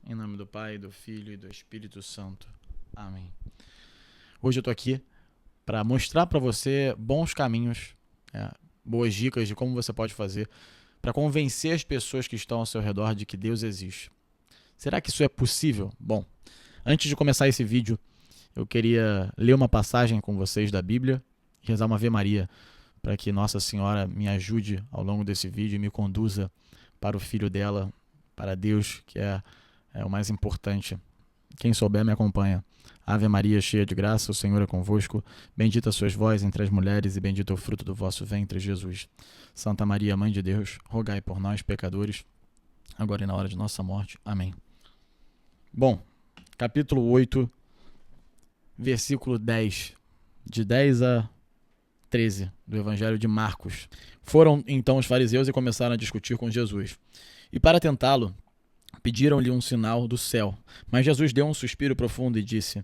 Em nome do Pai, do Filho e do Espírito Santo. Amém. Hoje eu tô aqui para mostrar para você bons caminhos, boas dicas de como você pode fazer para convencer as pessoas que estão ao seu redor de que Deus existe. Será que isso é possível? Bom, antes de começar esse vídeo, eu queria ler uma passagem com vocês da Bíblia e rezar uma Ave Maria para que Nossa Senhora me ajude ao longo desse vídeo e me conduza para o Filho dela, para Deus, que é o mais importante. Quem souber me acompanha. Ave Maria, cheia de graça, o Senhor é convosco. Bendita sois vós entre as mulheres e bendito é o fruto do vosso ventre, Jesus. Santa Maria, Mãe de Deus, rogai por nós, pecadores, agora e na hora de nossa morte. Amém. Bom, capítulo 8, versículo 10, de 10 a 13, do Evangelho de Marcos. Foram então os fariseus e começaram a discutir com Jesus. E para tentá-lo, pediram-lhe um sinal do céu. Mas Jesus deu um suspiro profundo e disse: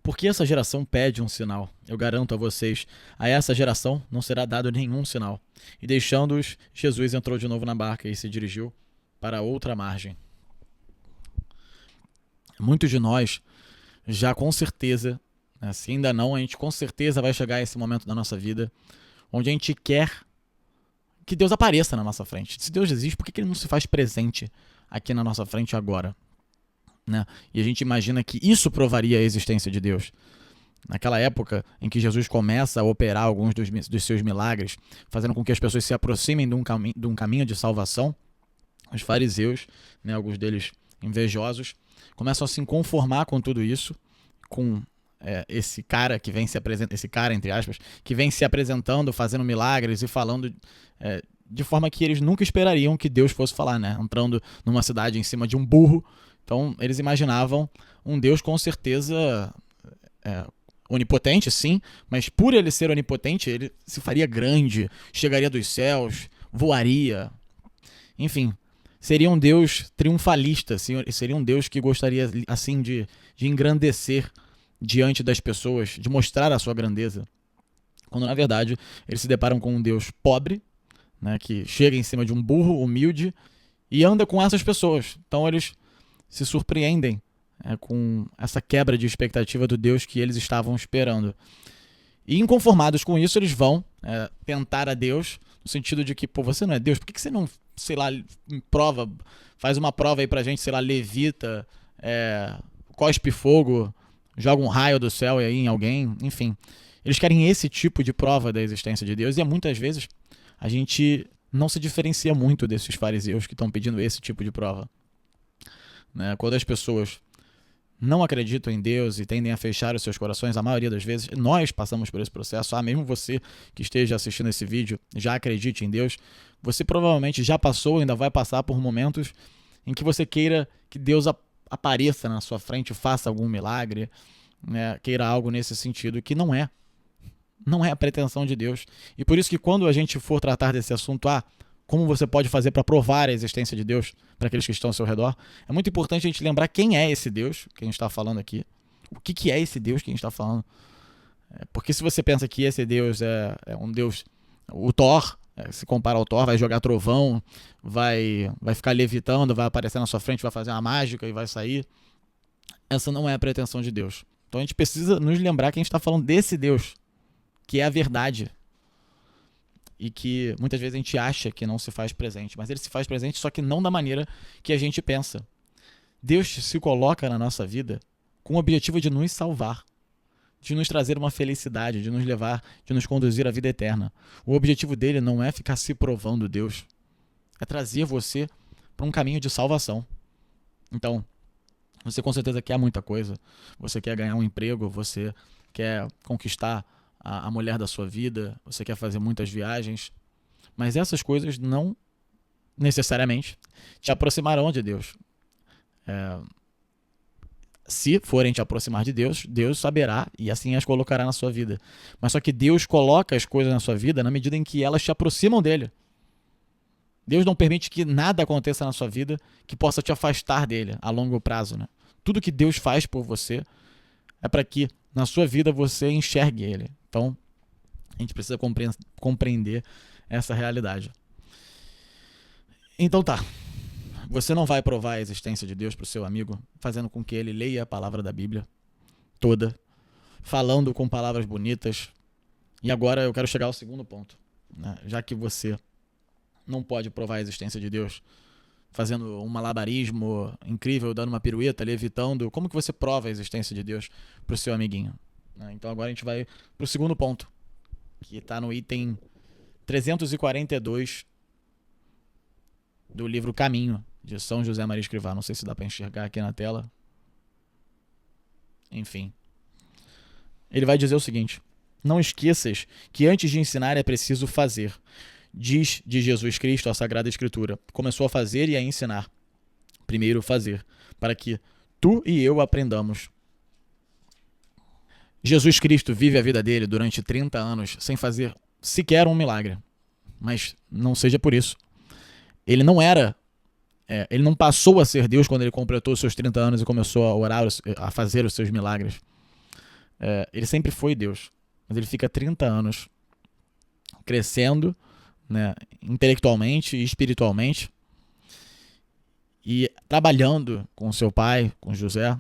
por que essa geração pede um sinal? Eu garanto a vocês, a essa geração não será dado nenhum sinal. E deixando-os, Jesus entrou de novo na barca e se dirigiu para outra margem. Muitos de nós já com certeza, se ainda não, a gente com certeza vai chegar a esse momento da nossa vida onde a gente quer que Deus apareça na nossa frente. Se Deus existe, por que ele não se faz presente aqui na nossa frente agora? Né? E a gente imagina que isso provaria a existência de Deus. Naquela época em que Jesus começa a operar alguns dos seus milagres, fazendo com que as pessoas se aproximem de um caminho de salvação, os fariseus, né, alguns deles invejosos, começam a se conformar com tudo isso, com esse cara que vem se apresentando, esse cara, entre aspas, que vem se apresentando, fazendo milagres e falando de forma que eles nunca esperariam que Deus fosse falar, né? Entrando numa cidade em cima de um burro. Então, eles imaginavam um Deus com certeza onipotente, sim, mas por ele ser onipotente, ele se faria grande, chegaria dos céus, voaria. Enfim, seria um Deus triunfalista, seria um Deus que gostaria, assim, de engrandecer diante das pessoas, de mostrar a sua grandeza. Quando, na verdade, eles se deparam com um Deus pobre, né, que chega em cima de um burro humilde e anda com essas pessoas. Então eles se surpreendem com essa quebra de expectativa do Deus que eles estavam esperando. E inconformados com isso, eles vão tentar a Deus, no sentido de que, pô, você não é Deus, por que você não, sei lá, faz uma prova aí pra gente, sei lá, levita, cospe fogo, joga um raio do céu aí em alguém, enfim. Eles querem esse tipo de prova da existência de Deus e muitas vezes a gente não se diferencia muito desses fariseus que estão pedindo esse tipo de prova. Né? Quando as pessoas não acreditam em Deus e tendem a fechar os seus corações, a maioria das vezes, nós passamos por esse processo. Mesmo você que esteja assistindo esse vídeo, já acredite em Deus, você provavelmente já passou, ainda vai passar por momentos em que você queira que Deus apareça na sua frente, faça algum milagre, né? Queira algo nesse sentido, que não é a pretensão de Deus. E por isso que quando a gente for tratar desse assunto, como você pode fazer para provar a existência de Deus para aqueles que estão ao seu redor, é muito importante a gente lembrar quem é esse Deus que a gente está falando aqui. O que é esse Deus que a gente está falando? Porque se você pensa que esse Deus é um Deus, o Thor, se compara ao Thor, vai jogar trovão, vai ficar levitando, vai aparecer na sua frente, vai fazer uma mágica e vai sair. Essa não é a pretensão de Deus. Então a gente precisa nos lembrar que a gente está falando desse Deus, que é a verdade. E que muitas vezes a gente acha que não se faz presente, mas ele se faz presente, só que não da maneira que a gente pensa. Deus se coloca na nossa vida com o objetivo de nos salvar, de nos trazer uma felicidade, de nos levar, de nos conduzir à vida eterna. O objetivo dele não é ficar se provando Deus, é trazer você para um caminho de salvação. Então, você com certeza quer muita coisa, você quer ganhar um emprego, você quer conquistar a mulher da sua vida, você quer fazer muitas viagens, mas essas coisas não necessariamente te aproximarão de Deus. Se forem te aproximar de Deus, Deus saberá e assim as colocará na sua vida. Mas só que Deus coloca as coisas na sua vida na medida em que elas te aproximam dele. Deus não permite que nada aconteça na sua vida que possa te afastar dele a longo prazo, né? Tudo que Deus faz por você é para que na sua vida você enxergue ele. Então, a gente precisa compreender essa realidade. Então tá, Você não vai provar a existência de Deus para o seu amigo fazendo com que ele leia a palavra da Bíblia toda, falando com palavras bonitas. E agora eu quero chegar ao segundo ponto, né? Já que você não pode provar a existência de Deus fazendo um malabarismo incrível, dando uma pirueta, levitando, como que você prova a existência de Deus para o seu amiguinho? Então agora a gente vai para o segundo ponto, que está no item 342 do livro Caminho, de São José Maria Escrivá. Não sei se dá para enxergar aqui na tela. Enfim. Ele vai dizer o seguinte: não esqueças que antes de ensinar é preciso fazer. Diz de Jesus Cristo a Sagrada Escritura. Começou a fazer e a ensinar. Primeiro fazer, para que tu e eu aprendamos. Jesus Cristo vive a vida dele durante 30 anos sem fazer sequer um milagre. Mas não seja por isso. Ele não passou a ser Deus quando ele completou os seus 30 anos e começou a orar, a fazer os seus milagres. Ele sempre foi Deus, mas ele fica 30 anos crescendo, né, intelectualmente e espiritualmente, e trabalhando com seu pai, com José,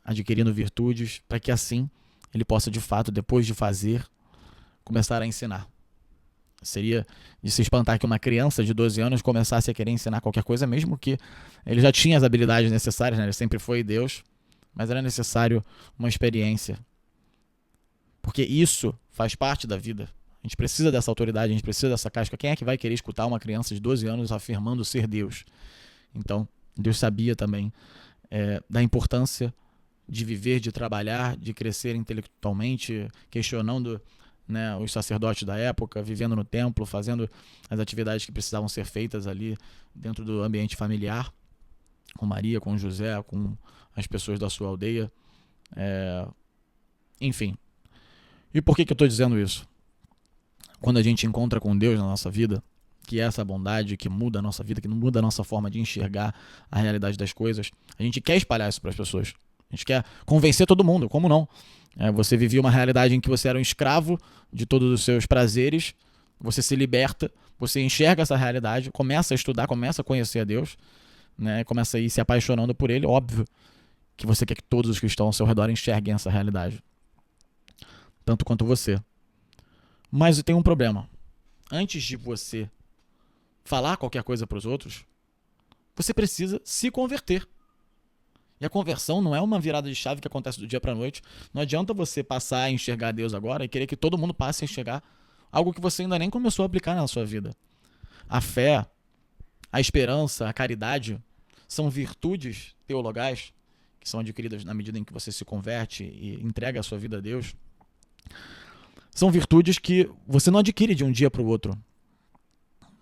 adquirindo virtudes, para que assim ele possa de fato, depois de fazer, começar a ensinar. Seria de se espantar que uma criança de 12 anos começasse a querer ensinar qualquer coisa, mesmo que ele já tinha as habilidades necessárias, né? Ele sempre foi Deus, mas era necessário uma experiência. Porque isso faz parte da vida. A gente precisa dessa autoridade, a gente precisa dessa casca. Quem é que vai querer escutar uma criança de 12 anos afirmando ser Deus? Então, Deus sabia também da importância de viver, de trabalhar, de crescer intelectualmente, questionando, né, os sacerdotes da época, vivendo no templo, fazendo as atividades que precisavam ser feitas ali dentro do ambiente familiar, com Maria, com José, com as pessoas da sua aldeia. Enfim. E por que eu estou dizendo isso? Quando a gente encontra com Deus na nossa vida, que é essa bondade que muda a nossa vida, que muda a nossa forma de enxergar a realidade das coisas, a gente quer espalhar isso para as pessoas. A gente quer convencer todo mundo, como não? Você vivia uma realidade em que você era um escravo de todos os seus prazeres, você se liberta, você enxerga essa realidade, começa a estudar, começa a conhecer a Deus, né, começa a ir se apaixonando por Ele. Óbvio que você quer que todos os que estão ao seu redor enxerguem essa realidade, tanto quanto você. Mas tem um problema. Antes de você falar qualquer coisa para os outros, você precisa se converter. E a conversão não é uma virada de chave que acontece do dia para a noite. Não adianta você passar a enxergar Deus agora e querer que todo mundo passe a enxergar algo que você ainda nem começou a aplicar na sua vida. A fé, a esperança, a caridade são virtudes teologais que são adquiridas na medida em que você se converte e entrega a sua vida a Deus. São virtudes que você não adquire de um dia para o outro.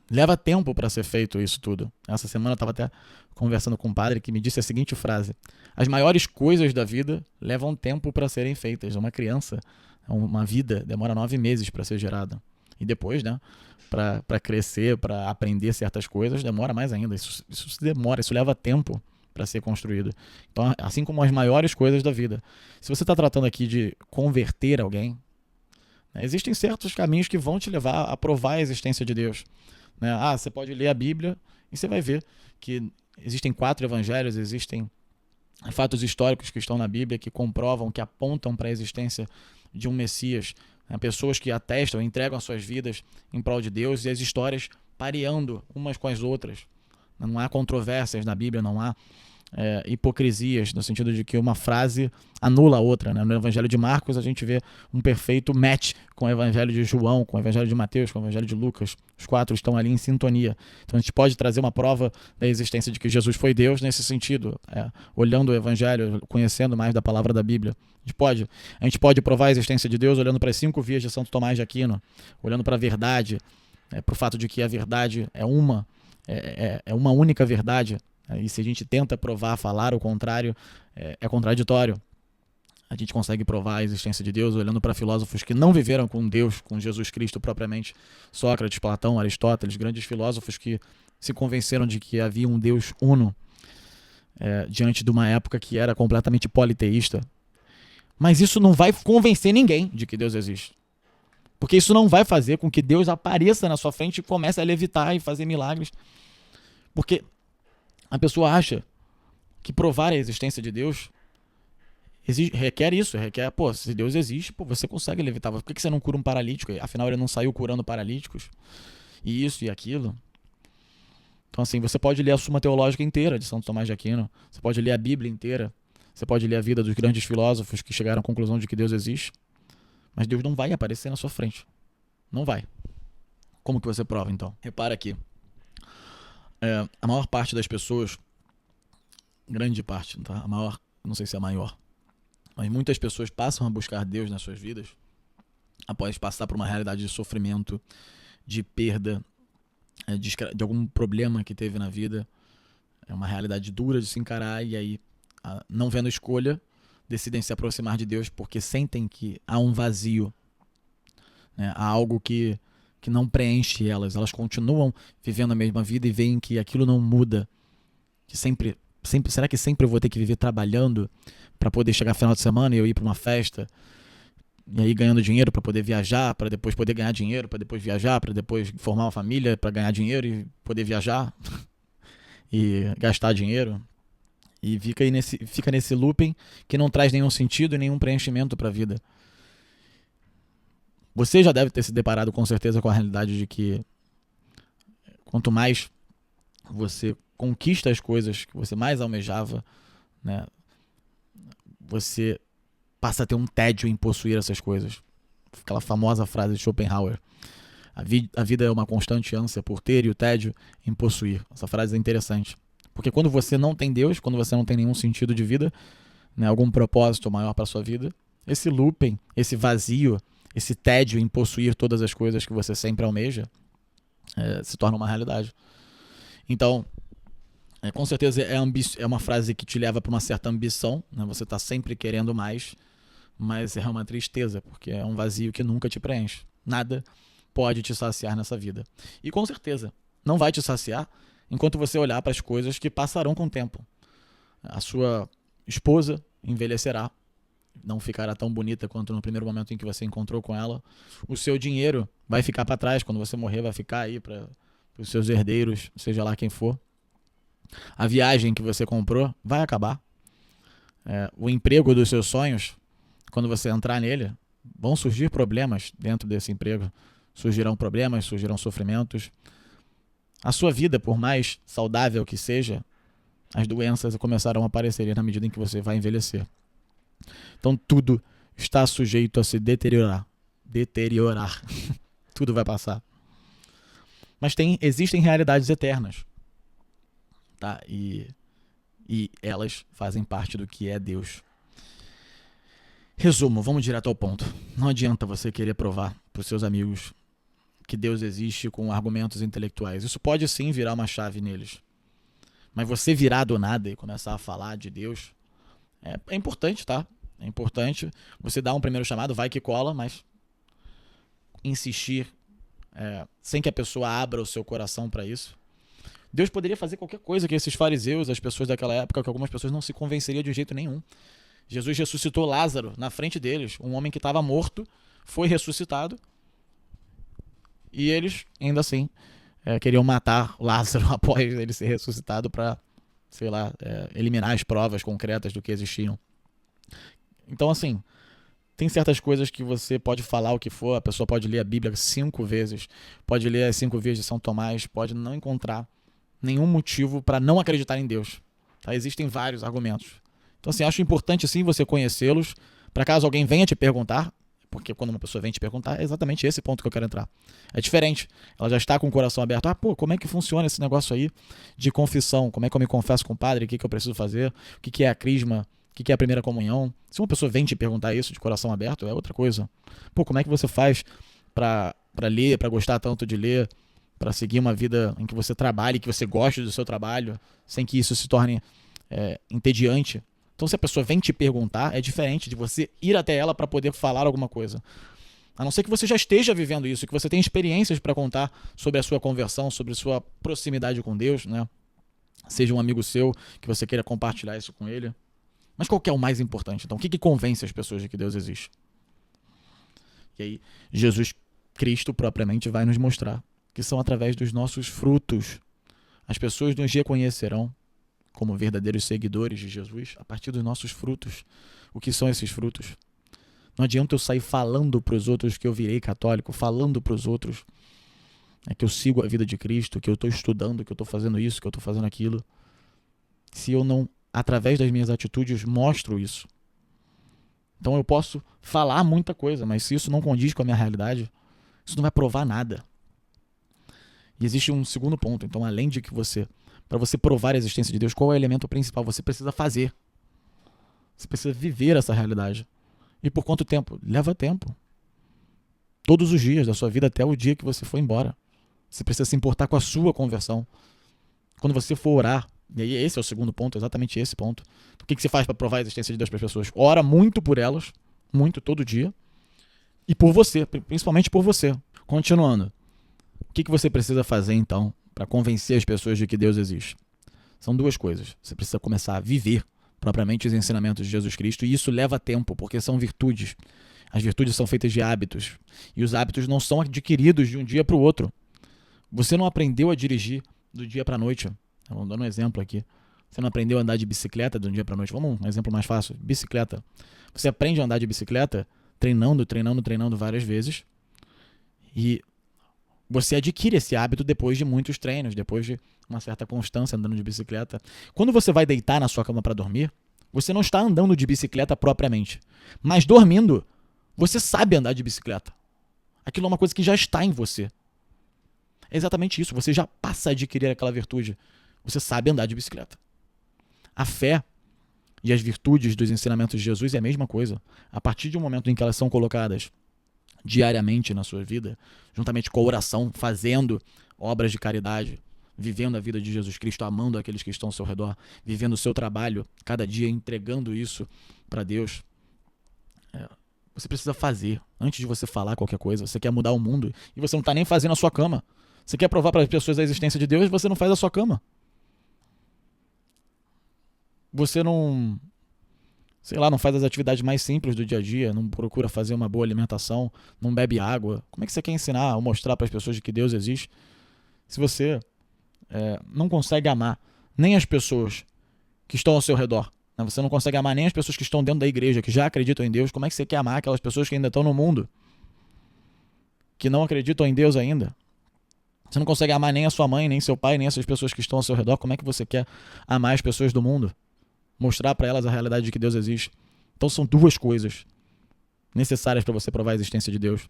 Leva tempo para ser feito isso tudo. Essa semana eu estava até conversando com um padre que me disse a seguinte frase: as maiores coisas da vida levam tempo para serem feitas. Uma criança, uma vida, demora 9 meses para ser gerada. E depois, né, para crescer, para aprender certas coisas, demora mais ainda. Isso demora, isso leva tempo para ser construído. Então, assim como as maiores coisas da vida. Se você está tratando aqui de converter alguém, né, existem certos caminhos que vão te levar a provar a existência de Deus. Você pode ler a Bíblia e você vai ver que existem 4 evangelhos, existem fatos históricos que estão na Bíblia que comprovam, que apontam para a existência de um Messias. Pessoas que atestam, entregam as suas vidas em prol de Deus, e as histórias pareando umas com as outras. Não há controvérsias na Bíblia, não há hipocrisias, no sentido de que uma frase anula a outra, né? No Evangelho de Marcos a gente vê um perfeito match com o Evangelho de João, com o Evangelho de Mateus, com o Evangelho de Lucas. Os 4 estão ali em sintonia. Então a gente pode trazer uma prova da existência de que Jesus foi Deus nesse sentido, olhando o Evangelho, conhecendo mais da palavra da Bíblia. A gente pode provar a existência de Deus olhando para as 5 vias de Santo Tomás de Aquino, olhando para a verdade, para o fato de que a verdade é uma única verdade. E se a gente tenta provar, falar o contrário, é contraditório. A gente consegue provar a existência de Deus olhando para filósofos que não viveram com Deus, com Jesus Cristo propriamente. Sócrates, Platão, Aristóteles, grandes filósofos que se convenceram de que havia um Deus uno diante de uma época que era completamente politeísta. Mas isso não vai convencer ninguém de que Deus existe. Porque isso não vai fazer com que Deus apareça na sua frente e comece a levitar e fazer milagres. Porque A pessoa acha que provar a existência de Deus requer isso, requer, pô, se Deus existe, pô, você consegue levitar. Por que você não cura um paralítico? Afinal, ele não saiu curando paralíticos. E isso e aquilo. Então, assim, você pode ler a Suma Teológica inteira de Santo Tomás de Aquino. Você pode ler a Bíblia inteira. Você pode ler a vida dos grandes filósofos que chegaram à conclusão de que Deus existe. Mas Deus não vai aparecer na sua frente. Não vai. Como que você prova, então? Repara aqui. A maior parte das pessoas, grande parte, tá? A maior, não sei se é a maior, mas muitas pessoas passam a buscar Deus nas suas vidas após passar por uma realidade de sofrimento, de perda, de algum problema que teve na vida. É uma realidade dura de se encarar e aí, não vendo escolha, decidem se aproximar de Deus porque sentem que há um vazio, né? Há algo que não preenche elas. Elas continuam vivendo a mesma vida e veem que aquilo não muda. Que sempre, será que sempre eu vou ter que viver trabalhando para poder chegar no final de semana e eu ir para uma festa? E aí ganhando dinheiro para poder viajar, para depois poder ganhar dinheiro, para depois viajar, para depois formar uma família, para ganhar dinheiro e poder viajar e gastar dinheiro. E fica nesse looping que não traz nenhum sentido e nenhum preenchimento para a vida. Você já deve ter se deparado com certeza com a realidade de que quanto mais você conquista as coisas que você mais almejava, né, você passa a ter um tédio em possuir essas coisas. Aquela famosa frase de Schopenhauer. A vida é uma constante ânsia por ter e o tédio em possuir. Essa frase é interessante. Porque quando você não tem Deus, quando você não tem nenhum sentido de vida, né, algum propósito maior para a sua vida, esse looping, esse vazio, esse tédio em possuir todas as coisas que você sempre almeja, se torna uma realidade. Então, com certeza é uma frase que te leva para uma certa ambição, né? Você está sempre querendo mais, mas é uma tristeza, porque é um vazio que nunca te preenche. Nada pode te saciar nessa vida. E com certeza, não vai te saciar enquanto você olhar para as coisas que passarão com o tempo. A sua esposa envelhecerá, não ficará tão bonita quanto no primeiro momento em que você encontrou com ela. O seu dinheiro vai ficar para trás, quando você morrer vai ficar aí para os seus herdeiros, seja lá quem for. A viagem que você comprou vai acabar. O emprego dos seus sonhos, quando você entrar nele, vão surgir problemas dentro desse emprego. Surgirão problemas, surgirão sofrimentos. A sua vida, por mais saudável que seja, as doenças começarão a aparecer na medida em que você vai envelhecer. Então tudo está sujeito a se deteriorar. Tudo vai passar. Mas existem realidades eternas. Tá? E elas fazem parte do que é Deus. Resumo, vamos direto ao ponto. Não adianta você querer provar para os seus amigos que Deus existe com argumentos intelectuais. Isso pode sim virar uma chave neles. Mas você virar do nada e começar a falar de Deus é importante, tá? É importante você dar um primeiro chamado, vai que cola, mas insistir sem que a pessoa abra o seu coração para isso. Deus poderia fazer qualquer coisa que esses fariseus, as pessoas daquela época, que algumas pessoas não se convenceriam de jeito nenhum. Jesus ressuscitou Lázaro na frente deles, um homem que estava morto, foi ressuscitado, e eles, ainda assim, queriam matar Lázaro após ele ser ressuscitado para, sei lá, eliminar as provas concretas do que existiam. Então, assim, tem certas coisas que você pode falar o que for, a pessoa pode ler a Bíblia 5 vezes, pode ler as 5 vezes de São Tomás, pode não encontrar nenhum motivo para não acreditar em Deus. Tá? Existem vários argumentos. Então, assim, acho importante sim você conhecê-los, para caso alguém venha te perguntar, porque quando uma pessoa vem te perguntar, é exatamente esse ponto que eu quero entrar. É diferente. Ela já está com o coração aberto. Como é que funciona esse negócio aí de confissão? Como é que eu me confesso com o padre? O que eu preciso fazer? O que é a crisma? O que é a primeira comunhão? Se uma pessoa vem te perguntar isso de coração aberto, é outra coisa. Como é que você faz para ler, para gostar tanto de ler, para seguir uma vida em que você trabalhe, que você goste do seu trabalho, sem que isso se torne entediante? Então, se a pessoa vem te perguntar, é diferente de você ir até ela para poder falar alguma coisa. A não ser que você já esteja vivendo isso, que você tenha experiências para contar sobre a sua conversão, sobre a sua proximidade com Deus, né? Seja um amigo seu, que você queira compartilhar isso com ele. Mas qual que é o mais importante? Então, o que convence as pessoas de que Deus existe? E aí, Jesus Cristo propriamente vai nos mostrar que são através dos nossos frutos. As pessoas nos reconhecerão como verdadeiros seguidores de Jesus? A partir dos nossos frutos. O que são esses frutos? Não adianta eu sair falando para os outros que eu virei católico, falando para os outros que eu sigo a vida de Cristo, que eu estou estudando, que eu estou fazendo isso, que eu estou fazendo aquilo, se eu não, através das minhas atitudes, mostro isso. Então eu posso falar muita coisa, mas se isso não condiz com a minha realidade, isso não vai provar nada. E existe um segundo ponto. Então, além de que para você provar a existência de Deus, qual é o elemento principal? Você precisa fazer. Você precisa viver essa realidade. E por quanto tempo? Leva tempo. Todos os dias da sua vida até o dia que você for embora. Você precisa se importar com a sua conversão. Quando você for orar, e aí esse é o segundo ponto, exatamente esse ponto. O que você faz para provar a existência de Deus para as pessoas? Ora muito por elas, muito, todo dia. E por você, principalmente por você. Continuando. O que você precisa fazer, então, para convencer as pessoas de que Deus existe? São duas coisas. Você precisa começar a viver propriamente os ensinamentos de Jesus Cristo, e isso leva tempo, porque são virtudes. As virtudes são feitas de hábitos, e os hábitos não são adquiridos de um dia para o outro. Você não aprendeu a dirigir do dia para a noite. Vamos dar um exemplo aqui. Você não aprendeu a andar de bicicleta de um dia para a noite. Vamos um exemplo mais fácil. Bicicleta. Você aprende a andar de bicicleta treinando várias vezes, e você adquire esse hábito depois de muitos treinos, depois de uma certa constância andando de bicicleta. Quando você vai deitar na sua cama para dormir, você não está andando de bicicleta propriamente. Mas dormindo, você sabe andar de bicicleta. Aquilo é uma coisa que já está em você. É exatamente isso. Você já passa a adquirir aquela virtude. Você sabe andar de bicicleta. A fé e as virtudes dos ensinamentos de Jesus é a mesma coisa. A partir de um momento em que elas são colocadas diariamente na sua vida, juntamente com a oração, fazendo obras de caridade, vivendo a vida de Jesus Cristo, amando aqueles que estão ao seu redor, vivendo o seu trabalho, cada dia entregando isso para Deus. Você precisa fazer, antes de você falar qualquer coisa. Você quer mudar o mundo e você não está nem fazendo a sua cama. Você quer provar para as pessoas a existência de Deus e você não faz a sua cama. Você não faz as atividades mais simples do dia a dia, não procura fazer uma boa alimentação, não bebe água. Como é que você quer ensinar ou mostrar para as pessoas de que Deus existe se você não consegue amar nem as pessoas que estão ao seu redor? Né? Você não consegue amar nem as pessoas que estão dentro da igreja, que já acreditam em Deus. Como é que você quer amar aquelas pessoas que ainda estão no mundo, que não acreditam em Deus ainda? Você não consegue amar nem a sua mãe, nem seu pai, nem essas pessoas que estão ao seu redor. Como é que você quer amar as pessoas do mundo? Mostrar para elas a realidade de que Deus existe. Então são duas coisas necessárias para você provar a existência de Deus.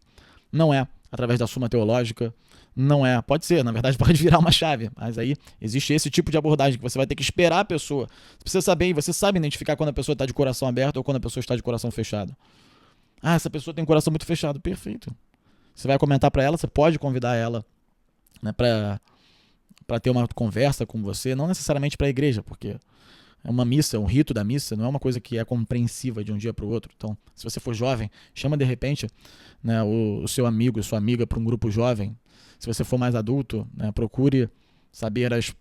Não é através da suma teológica, não é, pode ser, na verdade pode virar uma chave, mas aí existe esse tipo de abordagem que você vai ter que esperar a pessoa. Você precisa saber, e você sabe identificar quando a pessoa está de coração aberto ou quando a pessoa está de coração fechado. Ah, essa pessoa tem um coração muito fechado. Perfeito. Você vai comentar para ela, você pode convidar ela, né, para ter uma conversa com você, não necessariamente para a igreja, porque é uma missa, um rito da missa, não é uma coisa que é compreensiva de um dia para o outro. Então, se você for jovem, chama de repente, né, o seu amigo e sua amiga para um grupo jovem. Se você for mais adulto, né, procure saber as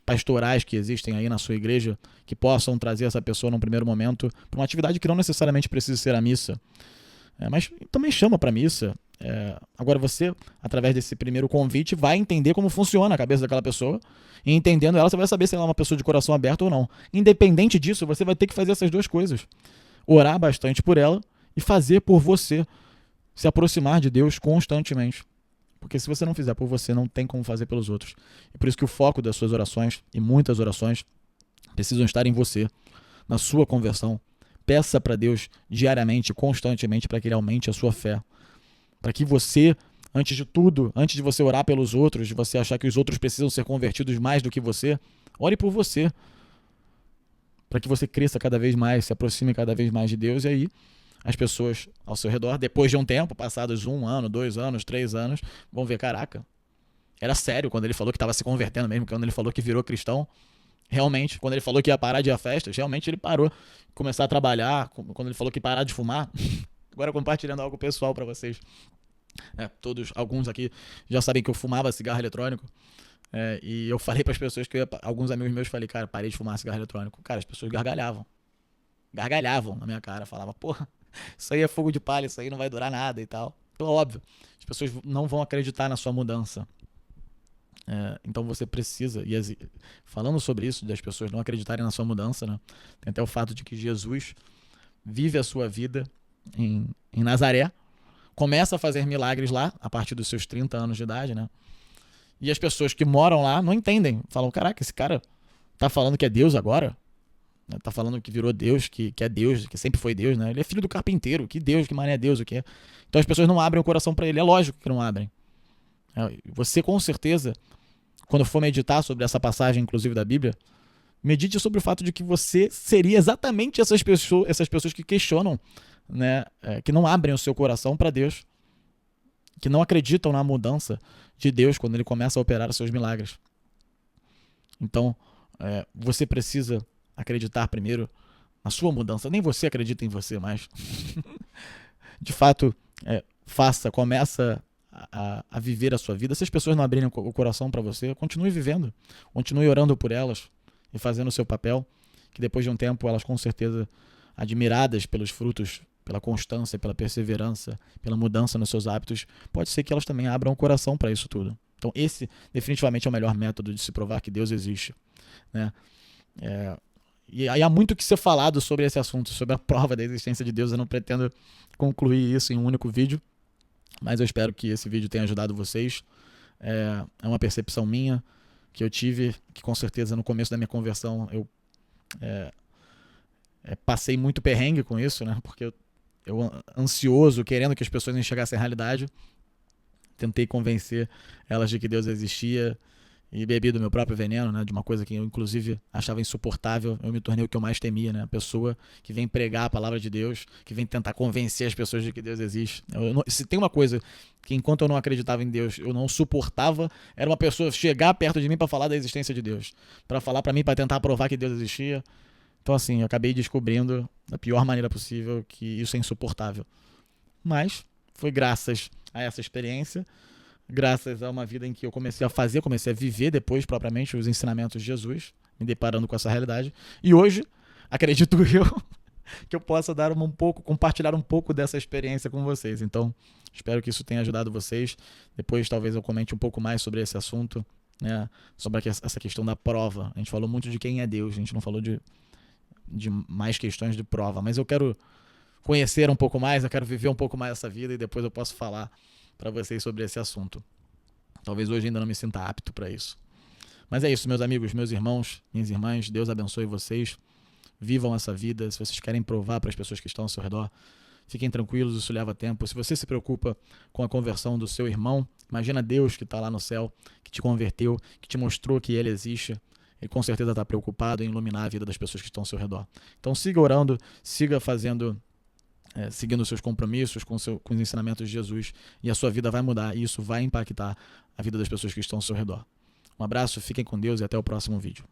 pastorais que existem aí na sua igreja, que possam trazer essa pessoa num primeiro momento para uma atividade que não necessariamente precisa ser a missa. Mas também chama para a missa. Agora você, através desse primeiro convite, vai entender como funciona a cabeça daquela pessoa, e entendendo ela, você vai saber se ela é uma pessoa de coração aberto ou não. Independente disso, você vai ter que fazer essas duas coisas. Orar bastante por ela e fazer por você, se aproximar de Deus constantemente. Porque se você não fizer por você, não tem como fazer pelos outros. E por isso que o foco das suas orações, e muitas orações, precisam estar em você, na sua conversão. Peça para Deus diariamente, constantemente, para que Ele aumente a sua fé. Para que você, antes de tudo, antes de você orar pelos outros, de você achar que os outros precisam ser convertidos mais do que você, ore por você. Para que você cresça cada vez mais, se aproxime cada vez mais de Deus, e aí as pessoas ao seu redor, depois de um tempo, passados 1 ano, 2 anos, 3 anos, vão ver, caraca, era sério quando ele falou que estava se convertendo mesmo, quando ele falou que virou cristão. Realmente, quando ele falou que ia parar de ir a festas, realmente ele parou, começar a trabalhar. Quando ele falou que ia parar de fumar, agora compartilhando algo pessoal para vocês. Alguns aqui já sabem que eu fumava cigarro eletrônico, e eu falei para as pessoas alguns amigos meus, falei, cara, parei de fumar cigarro eletrônico. Cara, as pessoas gargalhavam na minha cara, falavam, porra, isso aí é fogo de palha, isso aí não vai durar nada e tal. Então, óbvio, as pessoas não vão acreditar na sua mudança. Então você precisa, falando sobre isso, das pessoas não acreditarem na sua mudança, né? Tem até o fato de que Jesus vive a sua vida em Nazaré, começa a fazer milagres lá, a partir dos seus 30 anos de idade, né? E as pessoas que moram lá não entendem, falam, caraca, esse cara tá falando que é Deus agora? Tá falando que virou Deus, que é Deus, que sempre foi Deus, né? Ele é filho do carpinteiro, que Deus, que mané é Deus, o que é? Então as pessoas não abrem o coração para ele, é lógico que não abrem. Você com certeza, quando for meditar sobre essa passagem, inclusive da Bíblia, medite sobre o fato de que você seria exatamente essas pessoas que questionam, né? Que não abrem o seu coração para Deus, que não acreditam na mudança de Deus quando ele começa a operar os seus milagres. Então, você precisa acreditar primeiro na sua mudança. Nem você acredita em você mais. De fato, começa a viver a sua vida. Se as pessoas não abrirem o coração para você, continue vivendo. Continue orando por elas e fazendo o seu papel, que depois de um tempo elas com certeza, admiradas pelos frutos, pela constância, pela perseverança, pela mudança nos seus hábitos, pode ser que elas também abram o coração para isso tudo. Então esse definitivamente é o melhor método de se provar que Deus existe, né? E aí há muito que ser falado sobre esse assunto, sobre a prova da existência de Deus. Eu não pretendo concluir isso em um único vídeo, mas eu espero que esse vídeo tenha ajudado vocês. É uma percepção minha que eu tive, que com certeza no começo da minha conversão eu passei muito perrengue com isso, né? Porque eu ansioso, querendo que as pessoas enxergassem a realidade, tentei convencer elas de que Deus existia e bebi do meu próprio veneno, né? De uma coisa que eu inclusive achava insuportável. Eu me tornei o que eu mais temia, né? A pessoa que vem pregar a palavra de Deus, que vem tentar convencer as pessoas de que Deus existe. Se tem uma coisa que enquanto eu não acreditava em Deus, eu não suportava, era uma pessoa chegar perto de mim para falar da existência de Deus, para falar para mim, para tentar provar que Deus existia. Então assim, eu acabei descobrindo da pior maneira possível que isso é insuportável. Mas foi graças a essa experiência, graças a uma vida em que eu comecei a viver depois propriamente os ensinamentos de Jesus, me deparando com essa realidade. E hoje, acredito eu, que eu possa compartilhar um pouco dessa experiência com vocês. Então, espero que isso tenha ajudado vocês. Depois talvez eu comente um pouco mais sobre esse assunto, né? Sobre essa questão da prova. A gente falou muito de quem é Deus, a gente não falou de mais questões de prova, mas eu quero conhecer um pouco mais, eu quero viver um pouco mais essa vida e depois eu posso falar para vocês sobre esse assunto. Talvez hoje ainda não me sinta apto para isso. Mas é isso, meus amigos, meus irmãos, minhas irmãs, Deus abençoe vocês. Vivam essa vida. Se vocês querem provar para as pessoas que estão ao seu redor, fiquem tranquilos, isso leva tempo. Se você se preocupa com a conversão do seu irmão, imagina Deus que está lá no céu, que te converteu, que te mostrou que Ele existe. Ele com certeza está preocupado em iluminar a vida das pessoas que estão ao seu redor. Então siga orando, siga seguindo os seus compromissos com os ensinamentos de Jesus, e a sua vida vai mudar, e isso vai impactar a vida das pessoas que estão ao seu redor. Um abraço, fiquem com Deus e até o próximo vídeo.